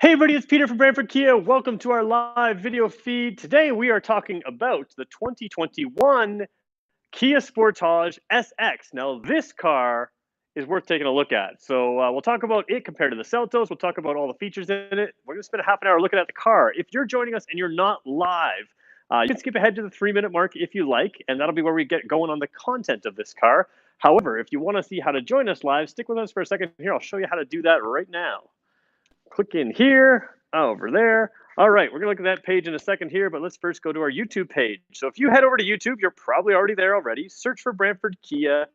Hey everybody, it's Peter from Brantford Kia. Welcome to our live video feed. Today we are talking about the 2021 Kia Sportage SX. Now this car is worth taking a look at. So we'll talk about it compared to the Seltos. We'll talk about all the features in it. We're going to spend a half an hour looking at the car. If you're joining us and you're not live, you can skip ahead to the 3-minute mark if you like, and that'll be where we get going on the content of this car. However, if you want to see how to join us live, stick with us for a second here. I'll show you how to do that right now. Click in here, over there. All right, we're gonna look at that page in a second here, but let's first go to our YouTube page. So if you head over to YouTube, you're probably already there already. Search for Brantford Kia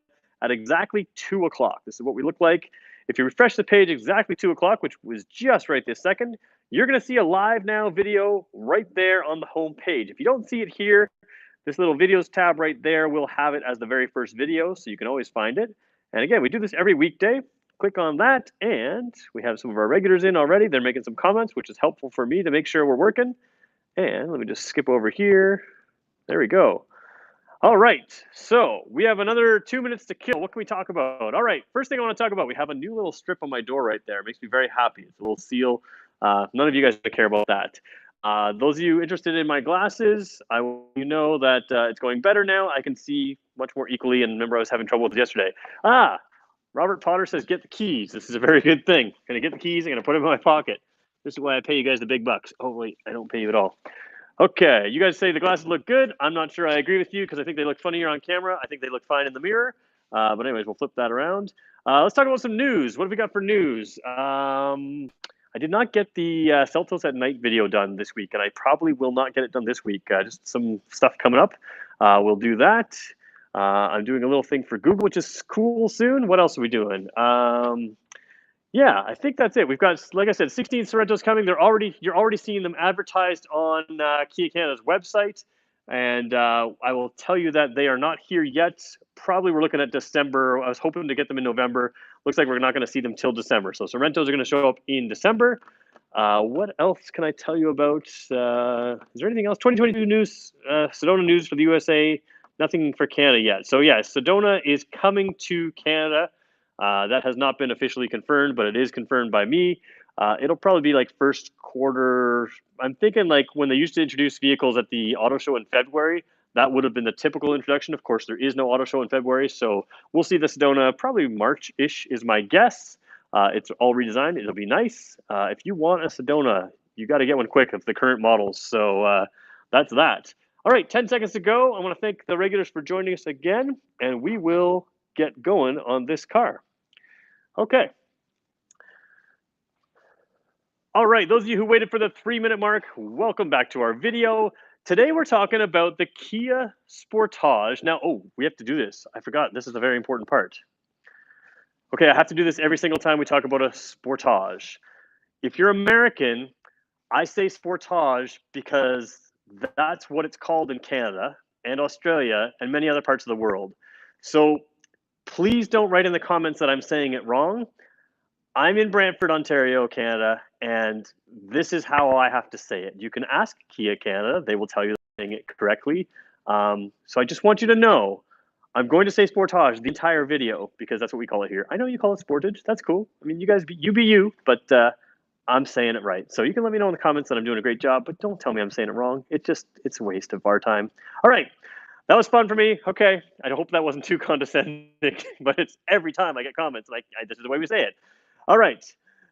at exactly 2 o'clock. This is what we look like. If you refresh the page exactly 2 o'clock, which was just right this second, you're gonna see a live now video right there on the home page. If you don't see it here, this little videos tab right there will have it as the very first video, so you can always find it. And again, we do this every weekday. Click on that, and we have some of our regulars in already. They're making some comments, which is helpful for me to make sure we're working. And let me just skip over here. There we go. All right, so we have another 2 minutes to kill. What can we talk about? All right, first thing I want to talk about, we have a new little strip on my door right there. It makes me very happy. It's a little seal. None of you guys care about that. Those of you interested in my glasses, you know that it's going better now. I can see much more equally, and remember I was having trouble with it yesterday. Robert Potter says, get the keys. This is a very good thing. Gonna get the keys. I'm gonna put them in my pocket. This is why I pay you guys the big bucks. Oh, wait, I don't pay you at all. Okay, you guys say the glasses look good. I'm not sure I agree with you because I think they look funnier on camera. I think they look fine in the mirror. But anyways, we'll flip that around. Let's talk about some news. What have we got for news? I did not get the Seltos at night video done this week, and I probably will not get it done this week. Just some stuff coming up. We'll do that. I'm doing a little thing for Google, which is cool soon. What else are we doing? Yeah, I think that's it. We've got, like I said, 16 Sorrentos coming. You're already seeing them advertised on Kia Canada's website, and I will tell you that they are not here yet. Probably we're looking at December. I was hoping to get them in November. Looks like we're not going to see them till December. So Sorrentos are going to show up in December. What else can I tell you about? Is there anything else? 2022 news, Sedona news for the USA. Nothing for Canada yet. So yeah, Sedona is coming to Canada. That has not been officially confirmed, but it is confirmed by me. It'll probably be like first quarter. I'm thinking like when they used to introduce vehicles at the auto show in February, that would have been the typical introduction. Of course, there is no auto show in February, so we'll see the Sedona probably March-ish is my guess. It's all redesigned. It'll be nice. If you want a Sedona, you got to get one quick of the current models. So that's that. All right, 10 seconds to go. I want to thank the regulars for joining us again, and we will get going on this car. Okay. All right, those of you who waited for the 3-minute mark, welcome back to our video. Today we're talking about the Kia Sportage. Now, we have to do this. I forgot, this is a very important part. Okay, I have to do this every single time we talk about a Sportage. If you're American, I say Sportage because that's what it's called in Canada and Australia and many other parts of the world. So please don't write in the comments that I'm saying it wrong. I'm in Brantford, Ontario, Canada, and this is how I have to say it. You can ask Kia Canada. They will tell you that I'm saying it correctly. So I just want you to know, I'm going to say Sportage the entire video because that's what we call it here. I know you call it Sportage. That's cool. I mean, you guys, you be you, but I'm saying it right. So you can let me know in the comments that I'm doing a great job, but don't tell me I'm saying it wrong. It's a waste of our time. All right. That was fun for me. Okay. I hope that wasn't too condescending, but it's every time I get comments, like this is the way we say it. All right.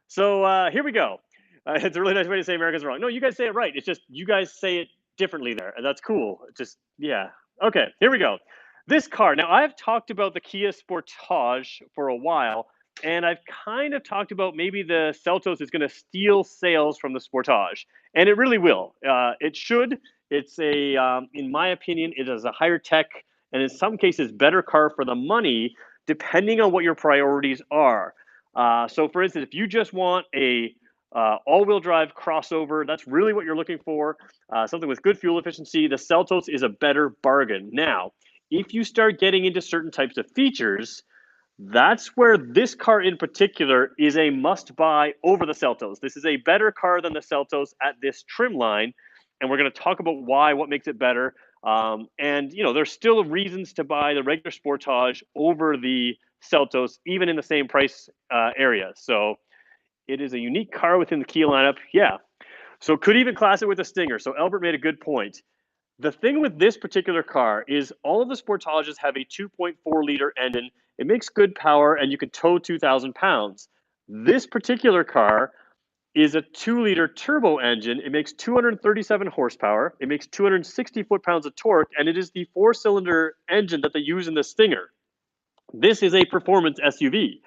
So here we go. It's a really nice way to say Americans wrong. No, you guys say it right. It's just you guys say it differently there, and that's cool. It's just, yeah. Okay, here we go. This car. Now, I've talked about the Kia Sportage for a while, and I've kind of talked about maybe the Seltos is going to steal sales from the Sportage, and it really will. It should. It's in my opinion, it is a higher tech, and in some cases, better car for the money, depending on what your priorities are. So, for instance, if you just want a all-wheel drive crossover, that's really what you're looking for. Something with good fuel efficiency, the Seltos is a better bargain. Now, if you start getting into certain types of features, that's where this car in particular is a must-buy over the Seltos. This is a better car than the Seltos at this trim line, and we're going to talk about why, what makes it better. And, you know, there's still reasons to buy the regular Sportage over the Seltos, even in the same price area. So It is a unique car within the Kia lineup. Yeah. So could even class it with a Stinger. So Albert made a good point. The thing with this particular car is all of the Sportages have a 2.4-liter engine. It makes good power and you can tow 2,000 pounds. This particular car is a 2-liter turbo engine. It makes 237 horsepower. It makes 260 foot-pounds of torque, and it is the 4-cylinder engine that they use in the Stinger. This is a performance SUV.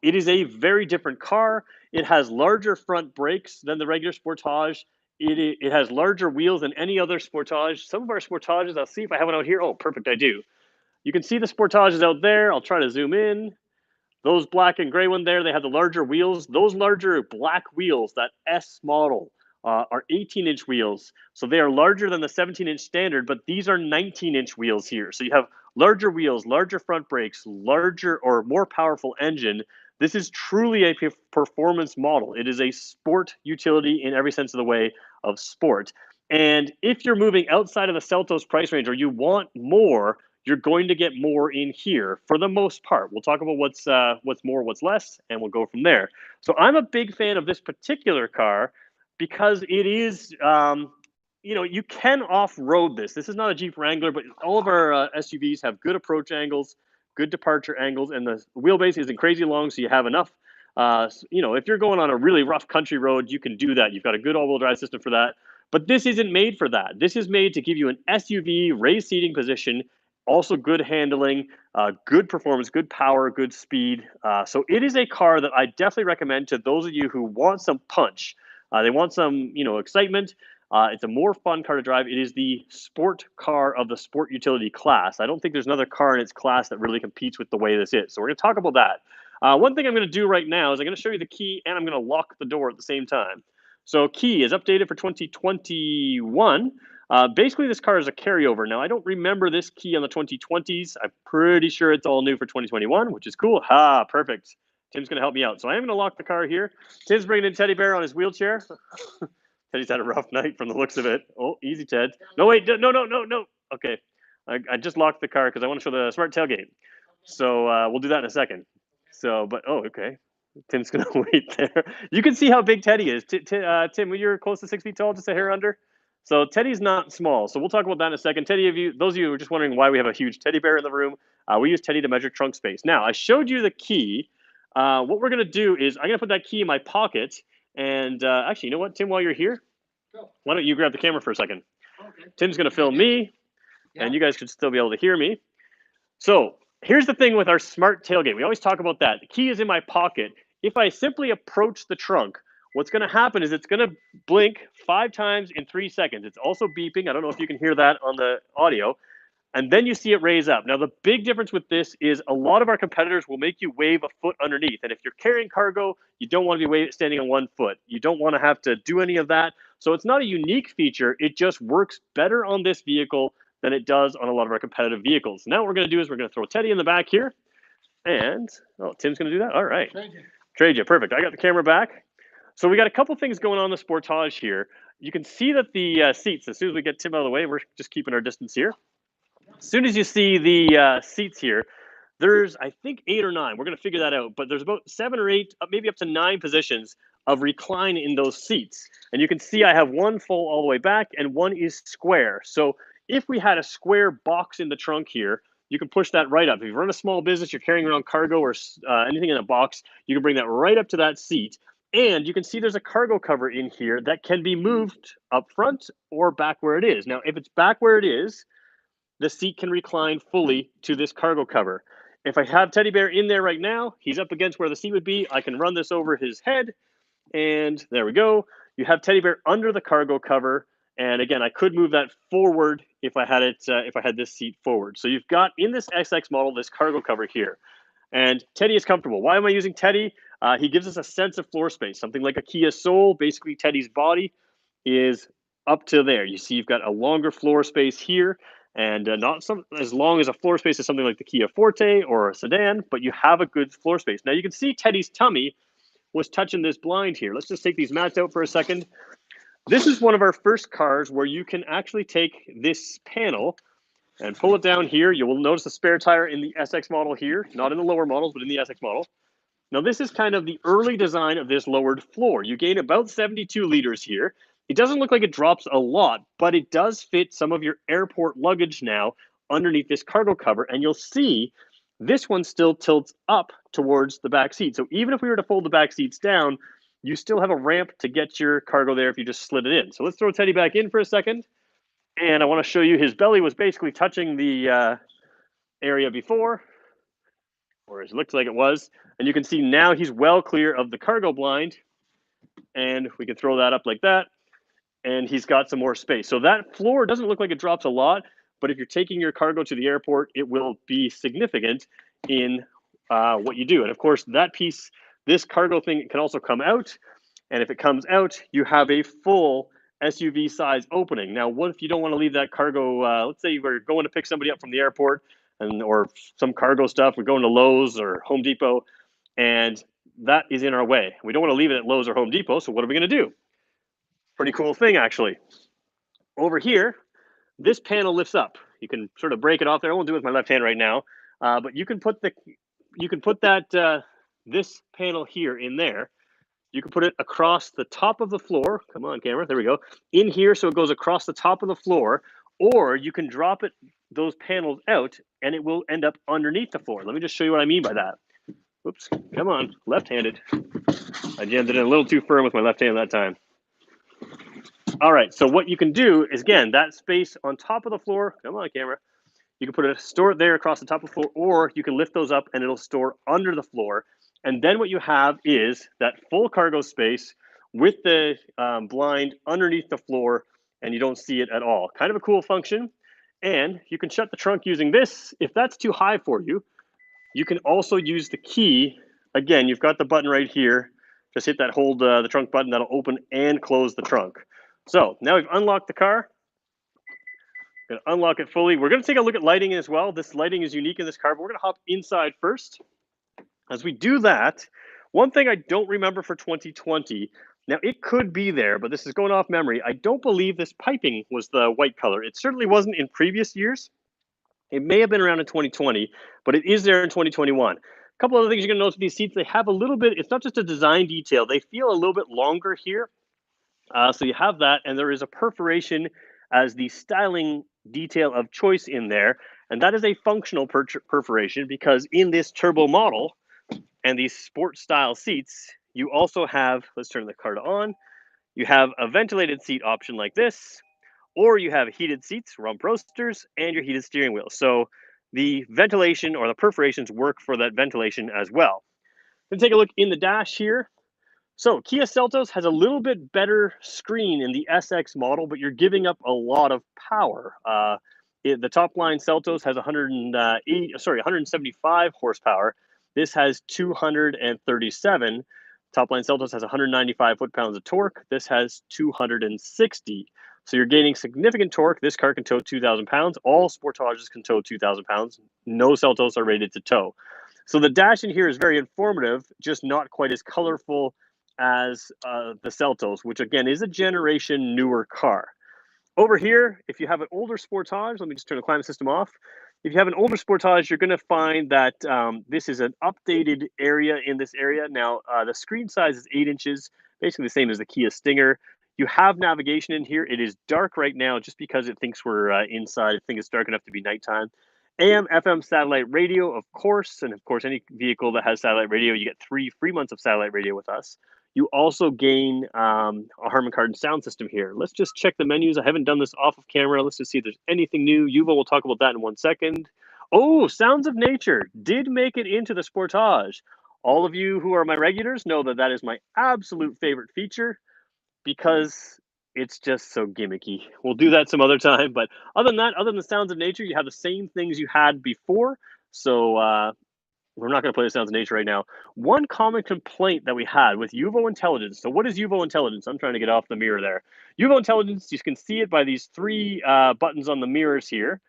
It is a very different car. It has larger front brakes than the regular Sportage. It has larger wheels than any other Sportage. Some of our Sportages, I'll see if I have one out here. Oh, perfect, I do. You can see the Sportages out there. I'll try to zoom in. Those black and gray one there, they have the larger wheels. Those larger black wheels, that S model, are 18-inch wheels. So they are larger than the 17-inch standard, but these are 19-inch wheels here. So you have larger wheels, larger front brakes, larger or more powerful engine. This is truly a performance model. It is a sport utility in every sense of the way of sport. And if you're moving outside of the Seltos price range or you want more, you're going to get more in here for the most part. We'll talk about what's more, what's less, and we'll go from there. So I'm a big fan of this particular car because it is, you can off-road this. This is not a Jeep Wrangler, but all of our SUVs have good approach angles, good departure angles, and the wheelbase isn't crazy long, so you have enough. If you're going on a really rough country road, you can do that. You've got a good all-wheel drive system for that. But this isn't made for that. This is made to give you an SUV raised seating position, also good handling, good performance, good power, good speed. So it is a car that I definitely recommend to those of you who want some punch. They want some, excitement. It's a more fun car to drive. It is the sport car of the sport utility class. I don't think there's another car in its class that really competes with the way this is. So we're going to talk about that. One thing I'm going to do right now is I'm going to show you the key and I'm going to lock the door at the same time. So key is updated for 2021. Basically, this car is a carryover. Now, I don't remember this key on the 2020s. I'm pretty sure it's all new for 2021, which is cool. Perfect. Tim's going to help me out. So I am going to lock the car here. Tim's bringing in Teddy Bear on his wheelchair. Teddy's had a rough night from the looks of it. Oh, easy, Ted. No, wait. No. Okay. I just locked the car because I want to show the smart tailgate. So we'll do that in a second. Okay. Tim's going to wait there. You can see how big Teddy is. Tim, you're close to 6 feet tall, just a hair under. So Teddy's not small. So we'll talk about that in a second. Those of you who are just wondering why we have a huge teddy bear in the room, we use Teddy to measure trunk space. Now, I showed you the key. What we're going to do is I'm going to put that key in my pocket. And actually, you know what, Tim, while you're here, why don't you grab the camera for a second? Okay. Tim's going to film me, and you guys should still be able to hear me. So here's the thing with our smart tailgate. We always talk about that. The key is in my pocket. If I simply approach the trunk, what's going to happen is it's going to blink 5 times in 3 seconds. It's also beeping. I don't know if you can hear that on the audio. And then you see it raise up. Now, the big difference with this is a lot of our competitors will make you wave a foot underneath. And if you're carrying cargo, you don't want to be standing on 1 foot. You don't want to have to do any of that. So it's not a unique feature. It just works better on this vehicle than it does on a lot of our competitive vehicles. Now what we're going to do is we're going to throw Teddy in the back here. And, Tim's going to do that? All right. Trade you. Perfect. I got the camera back. So we got a couple things going on the Sportage here. You can see that the seats, as soon as we get Tim out of the way, we're just keeping our distance here. As soon as you see the seats here, there's, I think, 8 or 9. We're going to figure that out. But there's about 7 or 8, maybe up to 9 positions of recline in those seats. And you can see I have one full all the way back and one is square. So if we had a square box in the trunk here, you can push that right up. If you run a small business, you're carrying around cargo or anything in a box, you can bring that right up to that seat. And you can see there's a cargo cover in here that can be moved up front or back where it is. Now, if it's back where it is, the seat can recline fully to this cargo cover. If I have Teddy Bear in there right now, he's up against where the seat would be. I can run this over his head, and there we go. You have Teddy Bear under the cargo cover, and again, I could move that forward if I had it. If I had this seat forward. So you've got in this SX model this cargo cover here, and Teddy is comfortable. Why am I using Teddy? He gives us a sense of floor space, something like a Kia Soul. Basically, Teddy's body is up to there. You see, you've got a longer floor space here. And not as long as a floor space as something like the Kia Forte or a sedan, but you have a good floor space. Now you can see Teddy's tummy was touching this blind here. Let's just take these mats out for a second. This is one of our first cars where you can actually take this panel and pull it down here. You will notice the spare tire in the SX model here, not in the lower models, but in the SX model. Now, this is kind of the early design of this lowered floor. You gain about 72 liters here. It doesn't look like it drops a lot, but it does fit some of your airport luggage now underneath this cargo cover. And you'll see this one still tilts up towards the back seat. So even if we were to fold the back seats down, you still have a ramp to get your cargo there if you just slid it in. So let's throw Teddy back in for a second. And I want to show you his belly was basically touching the area before, or it looks like it was. And you can see now he's well clear of the cargo blind. And we can throw that up like that. And he's got some more space. So that floor doesn't look like it drops a lot, but if you're taking your cargo to the airport, it will be significant in what you do. And of course, that piece, this cargo thing can also come out. And if it comes out, you have a full SUV size opening. Now, what if you don't want to leave that cargo? Let's say you were going to pick somebody up from the airport or some cargo stuff. We're going to Lowe's or Home Depot, and that is in our way. We don't want to leave it at Lowe's or Home Depot. So what are we going to do? Pretty cool thing, actually. Over here, this panel lifts up. You can sort of break it off there. I won't do it with my left hand right now, but you can put that this panel here in there. You can put it across the top of the floor. Come on, camera. There we go. In here, so it goes across the top of the floor, or you can drop it, those panels out, and it will end up underneath the floor. Let me just show you what I mean by that. Oops, come on, left-handed. I jammed it in a little too firm with my left hand that time. All right, so what you can do is, again, that space on top of the floor, come on, camera, you can store it there across the top of the floor, or you can lift those up and it'll store under the floor. And then what you have is that full cargo space with the blind underneath the floor, and you don't see it at all. Kind of a cool function. And you can shut the trunk using this. If that's too high for you, you can also use the key. Again, you've got the button right here. Just hit that hold the trunk button. That'll open and close the trunk. So now we've unlocked the car. Going to unlock it fully. We're going to take a look at lighting as well. This lighting is unique in this car, but we're going to hop inside first. As we do that, one thing I don't remember for 2020, now it could be there, but this is going off memory. I don't believe this piping was the white color. It certainly wasn't in previous years. It may have been around in 2020, but it is there in 2021. A couple other things you're going to notice with these seats, they have a little bit, it's not just a design detail, they feel a little bit longer here. So you have that, and there is a perforation as the styling detail of choice in there, and that is a functional perforation because in this turbo model and these sport style seats, you also have, let's turn the car on, you have a ventilated seat option like this, or you have heated seats, rump roasters, and your heated steering wheel. So the ventilation or the perforations work for that ventilation as well. Let's take a look in the dash here. So Kia Seltos has a little bit better screen in the SX model, but you're giving up a lot of power. The top line Seltos has 175 horsepower. This has 237. Top line Seltos has 195 foot-pounds of torque. This has 260. So you're gaining significant torque. This car can tow 2,000 pounds. All Sportages can tow 2,000 pounds. No Seltos are rated to tow. So the dash in here is very informative, just not quite as colorful as the Seltos, which again is a generation newer car. Over here, if you have an older Sportage, let me just turn the climate system off. If you have an older Sportage, you're going to find that this is an updated area in this area. Now, the screen size is 8 inches, basically the same as the Kia Stinger. You have navigation in here. It is dark right now just because it thinks we're inside. I think it's dark enough to be nighttime. AM, FM, satellite radio, of course. And of course, any vehicle that has satellite radio, you get 3 free months of satellite radio with us. You also gain a Harman Kardon sound system here. Let's just check the menus. I haven't done this off of camera. Let's just see if there's anything new. Yuval will talk about that in 1 second. Oh, Sounds of Nature did make it into the Sportage. All of you who are my regulars know that that is my absolute favorite feature because it's just so gimmicky. We'll do that some other time. But other than that, other than the Sounds of Nature, you have the same things you had before. So we're not going to play the Sounds of Nature right now. One common complaint that we had with Yuvo Intelligence. So what is Yuvo Intelligence? I'm trying to get off the mirror there. Yuvo Intelligence, you can see it by these 3 buttons on the mirrors here.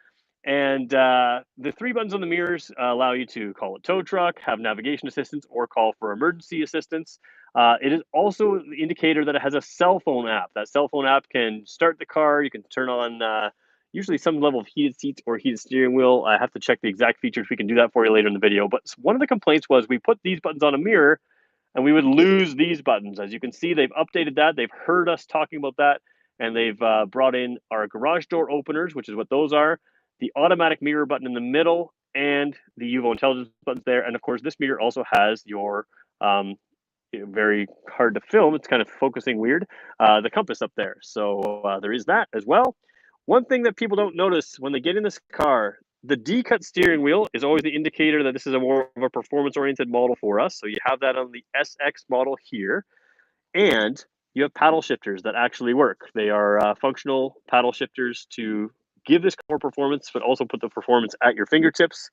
And the 3 buttons on the mirrors allow you to call a tow truck, have navigation assistance, or call for emergency assistance. It is also the indicator that it has a cell phone app. That cell phone app can start the car. You can turn on usually some level of heated seats or heated steering wheel. I have to check the exact features. We can do that for you later in the video. But one of the complaints was we put these buttons on a mirror and we would lose these buttons. As you can see, they've updated that. They've heard us talking about that, and they've brought in our garage door openers, which is what those are, the automatic mirror button in the middle, and the UVO intelligence buttons there. And of course, this mirror also has your very hard to film. It's kind of focusing weird. The compass up there. So there is that as well. One thing that people don't notice when they get in this car, the D-cut steering wheel is always the indicator that this is a more of a performance-oriented model for us. So you have that on the SX model here, and you have paddle shifters that actually work. They are functional paddle shifters to give this more performance, but also put the performance at your fingertips.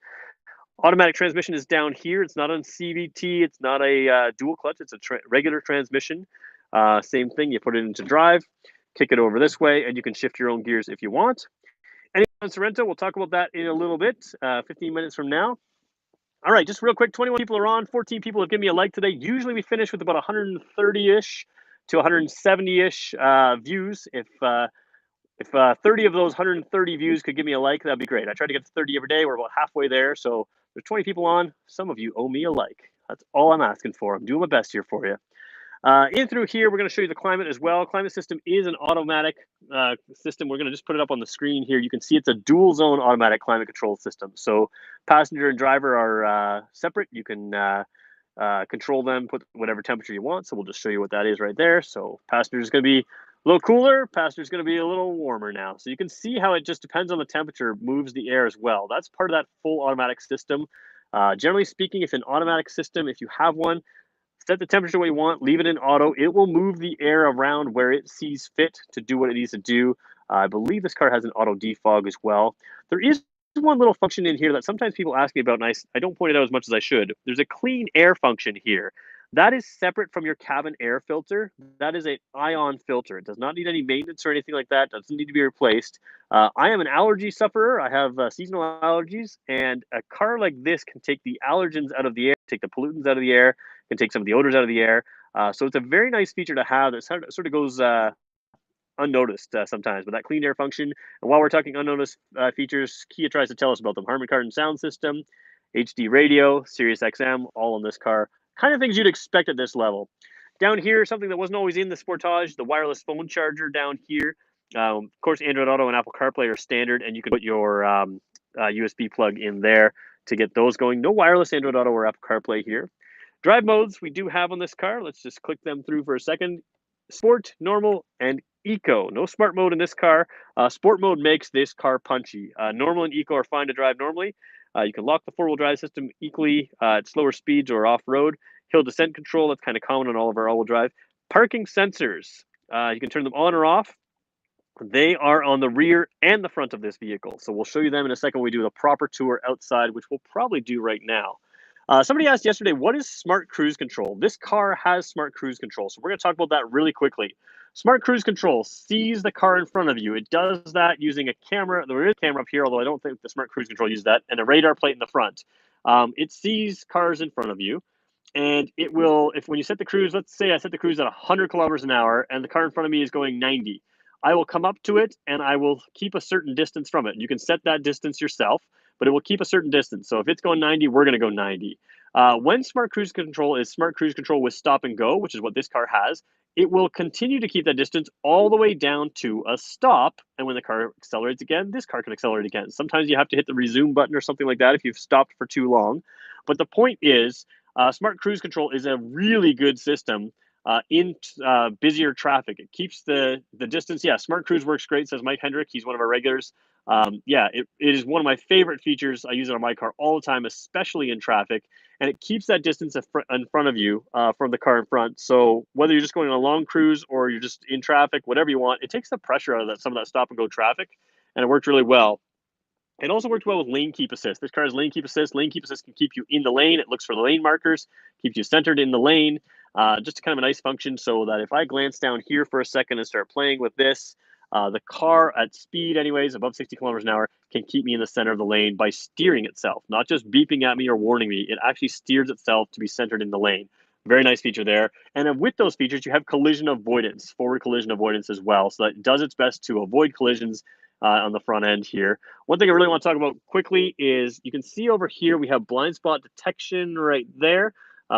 Automatic transmission is down here. It's not on CVT. It's not a dual clutch. It's a regular transmission. Same thing. You put it into drive, kick it over this way, and you can shift your own gears if you want. Any on Sorrento, we'll talk about that in a little bit, 15 minutes from now. All right, just real quick, 21 people are on, 14 people have given me a like today. Usually we finish with about 130-ish to 170-ish views. If 30 of those 130 views could give me a like, that'd be great. I try to get to 30 every day. We're about halfway there. So there's 20 people on. Some of you owe me a like. That's all I'm asking for. I'm doing my best here for you. In through here, we're going to show you the climate as well. Climate system is an automatic system. We're going to just put it up on the screen here. You can see it's a dual zone automatic climate control system. So passenger and driver are separate. You can control them, put whatever temperature you want. So we'll just show you what that is right there. So passenger is going to be a little cooler. Passenger is going to be a little warmer now. So you can see how it just depends on the temperature, moves the air as well. That's part of that full automatic system. Generally speaking, if an automatic system, if you have one, set the temperature what you want, leave it in auto. It will move the air around where it sees fit to do what it needs to do. I believe this car has an auto defog as well. There is one little function in here that sometimes people ask me about, and I don't point it out as much as I should. There's a clean air function here. That is separate from your cabin air filter. That is an ion filter. It does not need any maintenance or anything like that. It doesn't need to be replaced. I am an allergy sufferer. I have seasonal allergies, and a car like this can take the allergens out of the air, take the pollutants out of the air, can take some of the odors out of the air. So it's a very nice feature to have that sort of goes unnoticed sometimes, but that clean air function. And while we're talking unnoticed features, Kia tries to tell us about them. Harman Kardon sound system, HD radio, Sirius XM, all on this car. Kind of things you'd expect at this level. Down here, something that wasn't always in the Sportage, the wireless phone charger down here. Of course, Android Auto and Apple CarPlay are standard, and you can put your USB plug in there to get those going. No wireless Android Auto or Apple CarPlay here. Drive modes we do have on this car. Let's just click them through for a second. Sport, normal, and eco. No smart mode in this car. Sport mode makes this car punchy. Normal and eco are fine to drive normally. You can lock the four-wheel drive system equally at slower speeds or off-road. Hill descent control, that's kind of common on all of our all-wheel drive. Parking sensors, you can turn them on or off. They are on the rear and the front of this vehicle. So we'll show you them in a second when we do the proper tour outside, which we'll probably do right now. Somebody asked yesterday, what is smart cruise control? This car has smart cruise control. So we're going to talk about that really quickly. Smart cruise control sees the car in front of you. It does that using a camera. There is a camera up here, although I don't think the smart cruise control uses that, and a radar plate in the front. It sees cars in front of you, and it will, if when you set the cruise, let's say I set the cruise at 100 kilometers an hour, and the car in front of me is going 90. I will come up to it, and I will keep a certain distance from it. You can set that distance yourself, but it will keep a certain distance. So if it's going 90, we're going to go 90. When smart cruise control is smart cruise control with stop and go, which is what this car has, it will continue to keep that distance all the way down to a stop. And when the car accelerates again, this car can accelerate again. Sometimes you have to hit the resume button or something like that if you've stopped for too long. But the point is, smart cruise control is a really good system in busier traffic. It keeps the distance. Yeah, smart cruise works great, says Mike Hendrick. He's one of our regulars. It is one of my favorite features. I use it on my car all the time, especially in traffic. And it keeps that distance in front of you from the car in front. So whether you're just going on a long cruise or you're just in traffic, whatever you want, it takes the pressure out of some of that stop and go traffic. And it worked really well. It also works well with lane keep assist. This car has lane keep assist. Lane keep assist can keep you in the lane. It looks for the lane markers, keeps you centered in the lane. Just kind of a nice function so that if I glance down here for a second and start playing with this, the car at speed anyways, above 60 kilometers an hour, can keep me in the center of the lane by steering itself, not just beeping at me or warning me. It actually steers itself to be centered in the lane. Very nice feature there. And with those features, you have collision avoidance, forward collision avoidance as well. So that it does its best to avoid collisions on the front end here. One thing I really want to talk about quickly is you can see over here we have blind spot detection right there.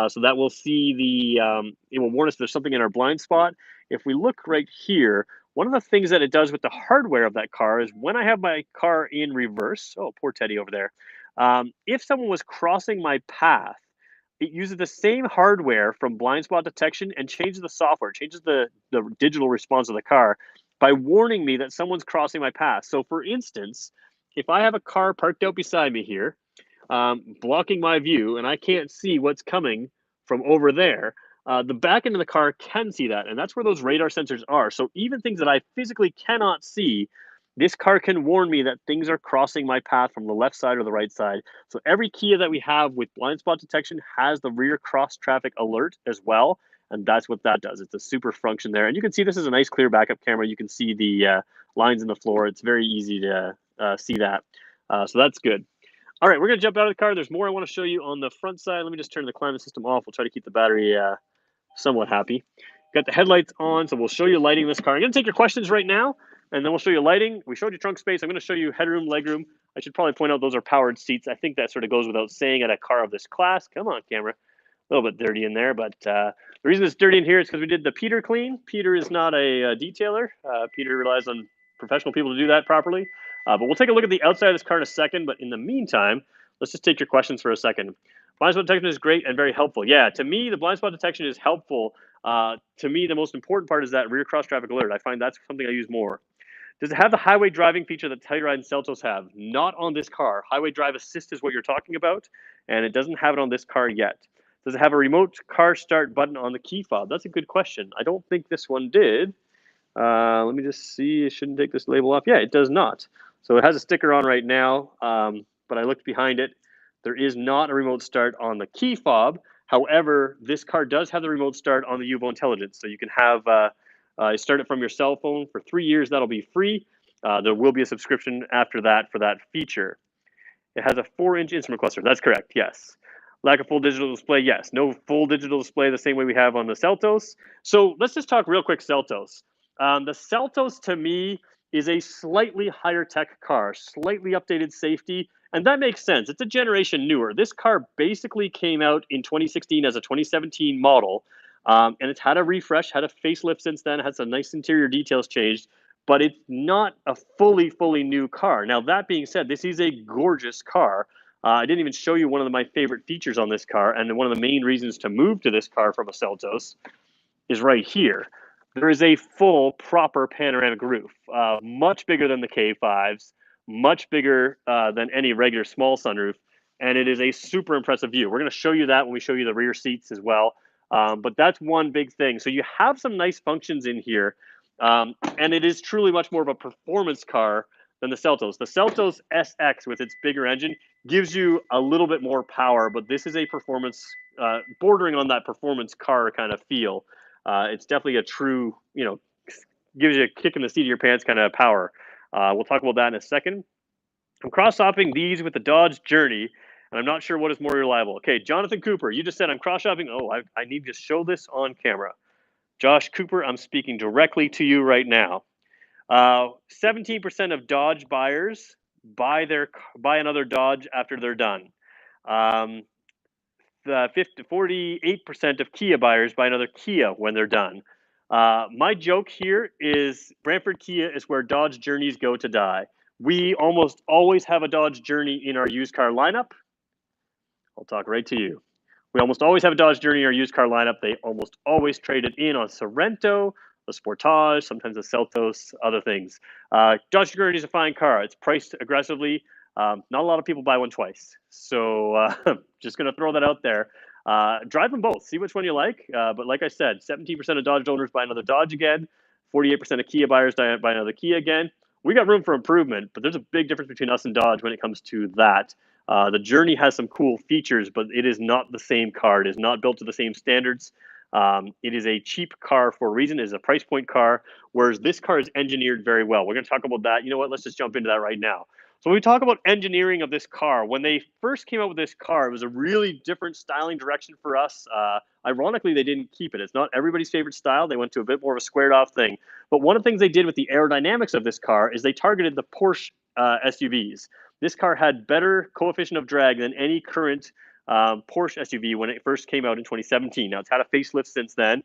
So that will see it will warn us if there's something in our blind spot. If we look right here, one of the things that it does with the hardware of that car is when I have my car in reverse, oh, poor Teddy over there. If someone was crossing my path, it uses the same hardware from blind spot detection and changes the software, changes the digital response of the car by warning me that someone's crossing my path. So, for instance, if I have a car parked out beside me here, blocking my view, and I can't see what's coming from over there, the back end of the car can see that, and that's where those radar sensors are. So even things that I physically cannot see, this car can warn me that things are crossing my path from the left side or the right side. So every Kia that we have with blind spot detection has the rear cross traffic alert as well, and that's what that does. It's a super function there, and you can see this is a nice clear backup camera. You can see the lines in the floor. It's very easy to see that, so that's good. All right, we're going to jump out of the car. There's more I want to show you on the front side. Let me just turn the climate system off. We'll try to keep the battery somewhat happy. Got the headlights on, so we'll show you lighting this car. I'm going to take your questions right now, and then we'll show you lighting. We showed you trunk space. I'm going to show you headroom, legroom. I should probably point out those are powered seats. I think that sort of goes without saying at a car of this class. Come on, camera. A little bit dirty in there, but the reason it's dirty in here is because we did the Peter clean. Peter is not a detailer. Peter relies on professional people to do that properly. But we'll take a look at the outside of this car in a second. But in the meantime, let's just take your questions for a second. Blind spot detection is great and very helpful. Yeah, to me, the blind spot detection is helpful. To me, the most important part is that rear cross traffic alert. I find that's something I use more. Does it have the highway driving feature that Telluride and Seltos have? Not on this car. Highway drive assist is what you're talking about, and it doesn't have it on this car yet. Does it have a remote car start button on the key fob? That's a good question. I don't think this one did. Let me just see. It shouldn't take this label off. Yeah, it does not. So it has a sticker on right now, but I looked behind it. There is not a remote start on the key fob. However, this car does have the remote start on the Uvo Intelligence. So you can have start it from your cell phone for 3 years. That'll be free. There will be a subscription after that for that feature. It has a 4-inch instrument cluster. That's correct, yes. Lack of full digital display, yes. No full digital display the same way we have on the Seltos. So let's just talk real quick Seltos. The Seltos, to me, is a slightly higher tech car, slightly updated safety, and that makes sense. It's a generation newer. This car basically came out in 2016 as a 2017 model, and it's had a refresh, had a facelift since then, had some nice interior details changed, but it's not a fully new car. Now, that being said, this is a gorgeous car. I didn't even show you one of my favorite features on this car, and one of the main reasons to move to this car from a Seltos is right here. There is a full, proper panoramic roof, much bigger than the K5s, much bigger than any regular small sunroof, and it is a super impressive view. We're going to show you that when we show you the rear seats as well, but that's one big thing. So you have some nice functions in here, and it is truly much more of a performance car than the Seltos. The Seltos SX with its bigger engine gives you a little bit more power, but this is a performance, bordering on that performance car kind of feel. It's definitely a true, gives you a kick in the seat of your pants kind of power. We'll talk about that in a second. I'm cross-shopping these with the Dodge Journey, and I'm not sure what is more reliable. Okay, Jonathan Cooper, you just said I'm cross-shopping. Oh, I need to show this on camera. Josh Cooper, I'm speaking directly to you right now. 17% of Dodge buyers buy another Dodge after they're done. 48% of Kia buyers buy another Kia when they're done. My joke here is Brantford Kia is where Dodge Journeys go to die. We almost always have a Dodge Journey in our used car lineup. I'll talk right to you. We almost always have a Dodge Journey in our used car lineup. They almost always trade it in on Sorento, the Sportage, sometimes the Seltos, other things. Dodge Journey is a fine car. It's priced aggressively. Not a lot of people buy one twice. So just going to throw that out there. Drive them both. See which one you like. But like I said, 17% of Dodge owners buy another Dodge again. 48% of Kia buyers buy another Kia again. We got room for improvement, but there's a big difference between us and Dodge when it comes to that. The Journey has some cool features, but it is not the same car. It is not built to the same standards. It is a cheap car for a reason. It is a price point car, whereas this car is engineered very well. We're going to talk about that. You know what? Let's just jump into that right now. So when we talk about engineering of this car, when they first came out with this car, it was a really different styling direction for us. Ironically, they didn't keep it. It's not everybody's favorite style. They went to a bit more of a squared off thing. But one of the things they did with the aerodynamics of this car is they targeted the Porsche SUVs. This car had better coefficient of drag than any current Porsche SUV when it first came out in 2017. Now it's had a facelift since then.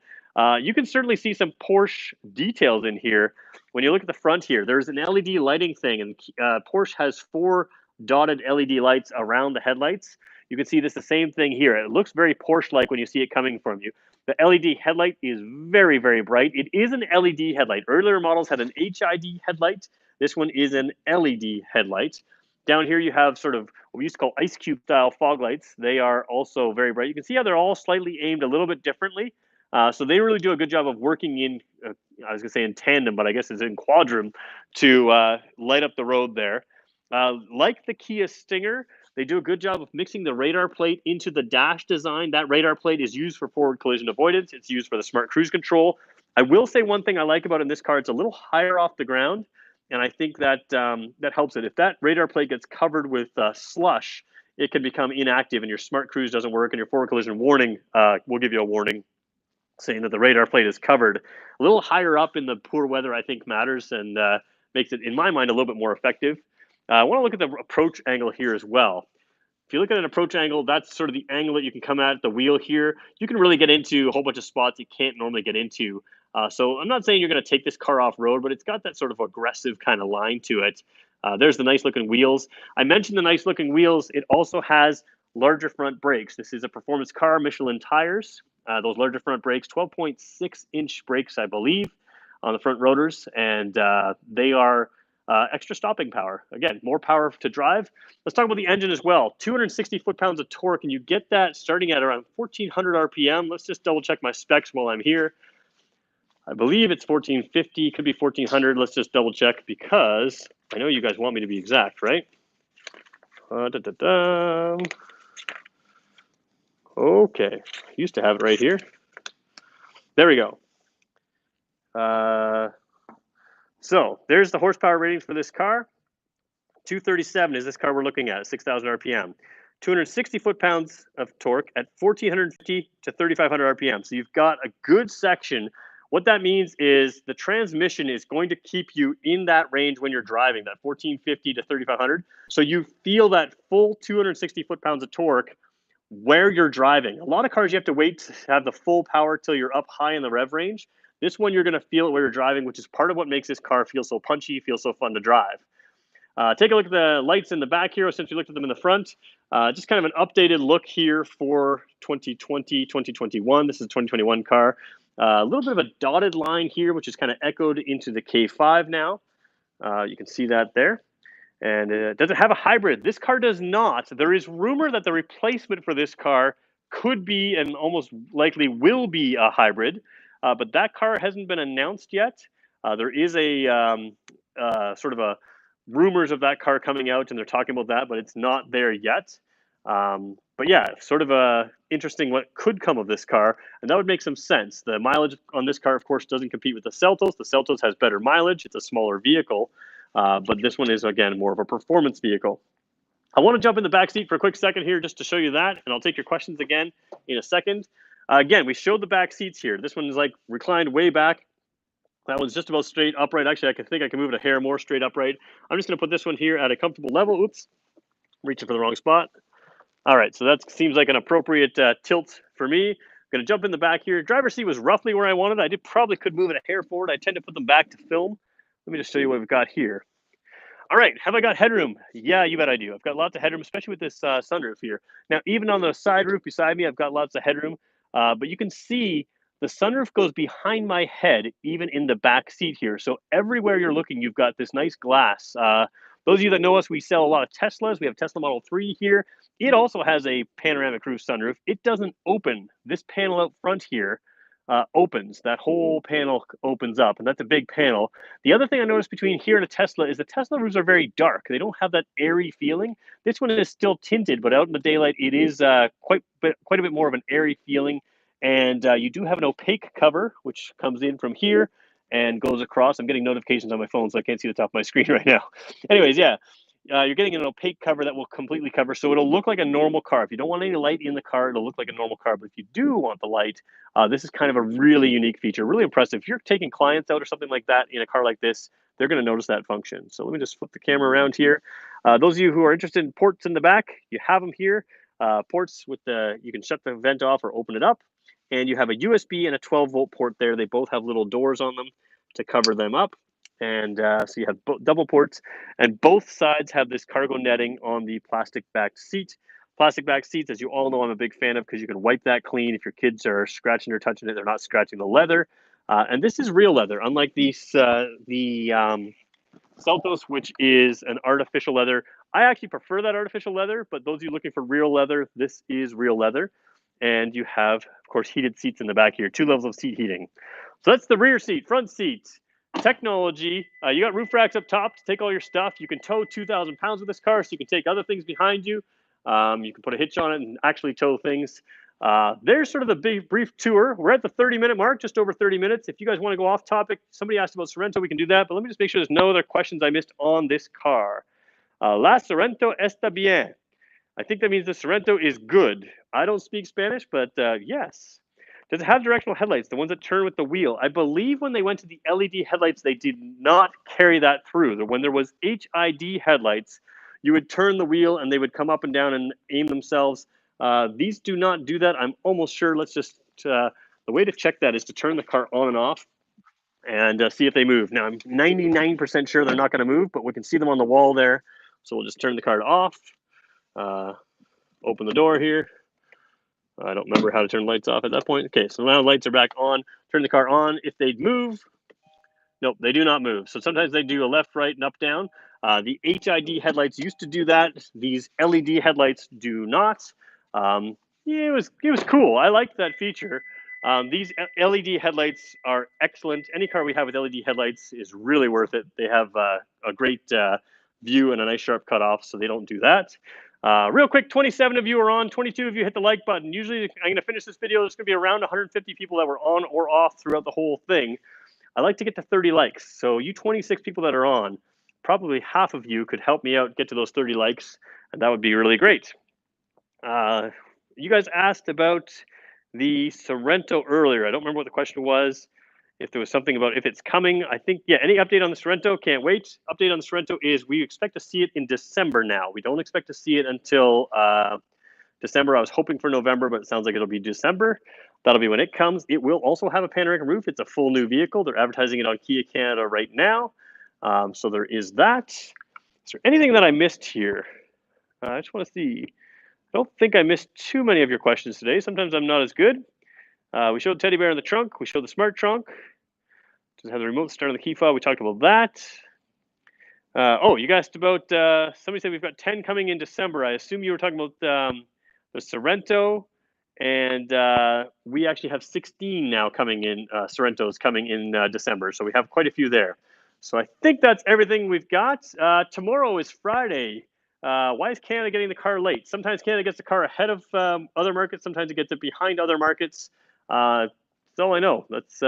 You can certainly see some Porsche details in here. When you look at the front here, there's an LED lighting thing, and Porsche has 4 dotted LED lights around the headlights. You can see this the same thing here. It looks very Porsche-like when you see it coming from you. The LED headlight is very, very bright. It is an LED headlight. Earlier models had an HID headlight. This one is an LED headlight. Down here you have sort of what we used to call ice cube style fog lights. They are also very bright. You can see how they're all slightly aimed a little bit differently. So they really do a good job of working in, I was going to say in tandem, but I guess it's in quadrum to light up the road there. Like the Kia Stinger, they do a good job of mixing the radar plate into the dash design. That radar plate is used for forward collision avoidance. It's used for the smart cruise control. I will say one thing I like about it in this car, it's a little higher off the ground, and I think that that helps it. If that radar plate gets covered with slush, it can become inactive, and your smart cruise doesn't work, and your forward collision warning will give you a warning saying that the radar plate is covered. A little higher up in the poor weather, I think, matters and makes it, in my mind, a little bit more effective. I want to look at the approach angle here as well. If you look at an approach angle, that's sort of the angle that you can come at the wheel here. You can really get into a whole bunch of spots you can't normally get into. So I'm not saying you're going to take this car off-road, but it's got that sort of aggressive kind of line to it. There's the nice-looking wheels. I mentioned the nice-looking wheels. It also has larger front brakes. This is a performance car, Michelin tires. Those larger front brakes, 12.6-inch brakes, I believe, on the front rotors, and they are extra stopping power. Again, more power to drive. Let's talk about the engine as well. 260 foot-pounds of torque, and you get that starting at around 1,400 RPM. Let's just double-check my specs while I'm here. I believe it's 1,450, could be 1,400. Let's just double-check because I know you guys want me to be exact, right? Okay, used to have it right here. There we go. So there's the horsepower ratings for this car. 237 is this car we're looking at 6,000 RPM. 260 foot-pounds of torque at 1,450 to 3,500 RPM. So you've got a good section. What that means is the transmission is going to keep you in that range when you're driving, that 1,450 to 3,500. So you feel that full 260 foot-pounds of torque where you're driving. A lot of cars you have to wait to have the full power till you're up high in the rev range. This one you're going to feel it where you're driving, which is part of what makes this car feel so punchy, feel so fun to drive. Take a look at the lights in the back here since we looked at them in the front. Just kind of an updated look here for 2020, 2021. This is a 2021 car. A little bit of a dotted line here, which is kind of echoed into the K5 now. You can see that there. And does it have a hybrid? This car does not. There is rumor that the replacement for this car could be and almost likely will be a hybrid, but that car hasn't been announced yet. There is a sort of a rumors of that car coming out, and they're talking about that, but it's not there yet. But yeah, sort of interesting what could come of this car, and that would make some sense. The mileage on this car, of course, doesn't compete with the Seltos. The Seltos has better mileage. It's a smaller vehicle. But this one is, again, more of a performance vehicle. I want to jump in the back seat for a quick second here just to show you that, and I'll take your questions again in a second. Again, we showed the back seats here. This one is like reclined way back. That one's just about straight upright. Actually, I think I can move it a hair more straight upright. I'm just going to put this one here at a comfortable level. Oops, reaching for the wrong spot. All right, so that seems like an appropriate tilt for me. I'm going to jump in the back here. Driver's seat was roughly where I wanted. I probably could move it a hair forward. I tend to put them back to film. Let me just show you what we've got here. All right, have I got headroom? Yeah, you bet I do. I've got lots of headroom, especially with this sunroof here. Now, even on the side roof beside me, I've got lots of headroom. But you can see the sunroof goes behind my head, even in the back seat here. So everywhere you're looking, you've got this nice glass. Those of you that know us, we sell a lot of Teslas. We have Tesla Model 3 here. It also has a panoramic roof sunroof. It doesn't open. This panel out front here opens. That whole panel opens up, and that's a big panel. The other thing I noticed between here and a Tesla is the Tesla roofs are very dark. They don't have that airy feeling. This one is still tinted, but out in the daylight, it is quite a bit more of an airy feeling. And you do have an opaque cover, which comes in from here and goes across. I'm getting notifications on my phone, so I can't see the top of my screen right now. Anyways, yeah, you're getting an opaque cover that will completely cover, so it'll look like a normal car. If you don't want any light in the car, it'll look like a normal car. But if you do want the light, this is kind of a really unique feature, really impressive. If you're taking clients out or something like that in a car like this, they're going to notice that function. So let me just flip the camera around here. Those of you who are interested in ports in the back, you have them here. Ports with you can shut the vent off or open it up. And you have a USB and a 12-volt port there. They both have little doors on them to cover them up. And so you have double ports, and both sides have this cargo netting on the plastic backed seat. Plastic backed seats, as you all know, I'm a big fan of because you can wipe that clean. If your kids are scratching or touching it, they're not scratching the leather. And this is real leather, unlike the Seltos, which is an artificial leather. I actually prefer that artificial leather, but those of you looking for real leather, this is real leather. And you have, of course, heated seats in the back here, 2 levels of seat heating. So that's the rear seat. Front seat, technology. You got roof racks up top to take all your stuff. You can tow 2,000 pounds with this car, so you can take other things behind you. You can put a hitch on it and actually tow things. There's sort of the big brief tour. We're at the 30-minute mark, just over 30 minutes. If you guys want to go off topic, somebody asked about Sorento, we can do that. But let me just make sure there's no other questions I missed on this car. La Sorento está bien. I think that means the Sorento is good. I don't speak Spanish, but yes. Does it have directional headlights, the ones that turn with the wheel? I believe when they went to the LED headlights, they did not carry that through. When there was HID headlights, you would turn the wheel and they would come up and down and aim themselves. These do not do that. I'm almost sure. Let's just, the way to check that is to turn the car on and off and see if they move. Now, I'm 99% sure they're not going to move, but we can see them on the wall there. So we'll just turn the car off. Open the door here. I don't remember how to turn lights off at that point. Okay, so now lights are back on. Turn the car on. If they move, nope, they do not move. So sometimes they do a left, right, and up, down. The HID headlights used to do that. These LED headlights do not. Yeah, it was cool. I liked that feature. These LED headlights are excellent. Any car we have with LED headlights is really worth it. They have a great view and a nice sharp cutoff, so they don't do that. Real quick, 27 of you are on, 22 of you hit the like button. Usually I'm going to finish this video, there's going to be around 150 people that were on or off throughout the whole thing. I like to get to 30 likes, so you 26 people that are on, probably half of you could help me out get to those 30 likes, and that would be really great. You guys asked about the Sorento earlier. I don't remember what the question was. If there was something about if it's coming, I think, yeah, any update on the Sorento? Can't wait. Update on the Sorento is we expect to see it in December now. We don't expect to see it until December. I was hoping for November, but it sounds like it'll be December. That'll be when it comes. It will also have a panoramic roof. It's a full new vehicle. They're advertising it on Kia Canada right now. So there is that. Is there anything that I missed here? I just want to see. I don't think I missed too many of your questions today. Sometimes I'm not as good. We showed teddy bear in the trunk. We showed the smart trunk. Does it have the remote start on the key fob? We talked about that. Oh, you asked about, somebody said we've got 10 coming in December. I assume you were talking about the Sorento, and we actually have 16 now coming in, Sorrentos coming in December. So we have quite a few there. So I think that's everything we've got. Tomorrow is Friday. Why is Canada getting the car late? Sometimes Canada gets the car ahead of other markets. Sometimes it gets it behind other markets. That's all I know. That's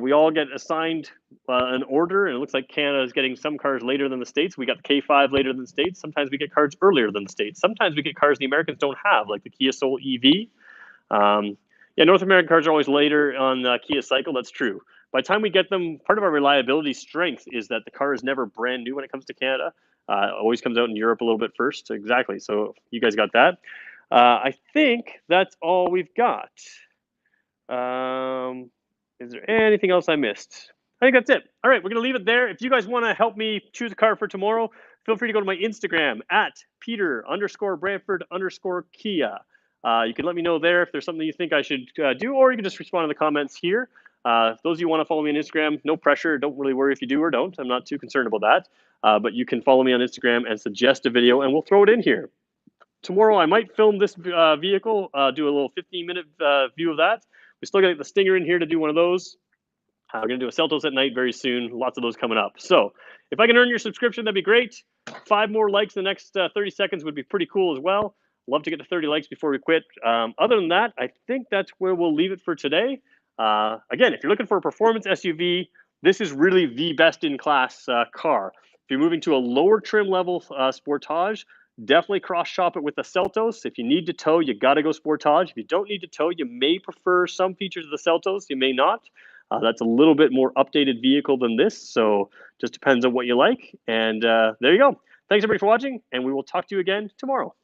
we all get assigned an order, and it looks like Canada is getting some cars later than the States. We got the K5 later than the States. Sometimes we get cars earlier than the States. Sometimes we get cars the Americans don't have, like the Kia Soul EV. Yeah, North American cars are always later on the Kia cycle. That's true. By the time we get them, part of our reliability strength is that the car is never brand new when it comes to Canada. It always comes out in Europe a little bit first. Exactly. So you guys got that. I think that's all we've got. Is there anything else I missed? I think that's it. All right, we're going to leave it there. If you guys want to help me choose a car for tomorrow, feel free to go to my Instagram at Peter_Brantford_Kia. You can let me know there if there's something you think I should do, or you can just respond in the comments here. If those of you want to follow me on Instagram, no pressure. Don't really worry if you do or don't. I'm not too concerned about that. But you can follow me on Instagram and suggest a video, and we'll throw it in here. Tomorrow, I might film this vehicle, do a little 15-minute view of that. We still got to get the Stinger in here to do one of those. We're going to do a Seltos at night very soon. Lots of those coming up. So if I can earn your subscription, that'd be great. 5 more likes in the next 30 seconds would be pretty cool as well. Love to get to 30 likes before we quit. Other than that, I think that's where we'll leave it for today. Again, if you're looking for a performance SUV, this is really the best-in-class car. If you're moving to a lower trim level Sportage, definitely cross shop it with the Seltos. If you need to tow, you got to go Sportage. If you don't need to tow, you may prefer some features of the Seltos. You may not. That's a little bit more updated vehicle than this, so just depends on what you like. And there you go. Thanks everybody for watching, and we will talk to you again tomorrow.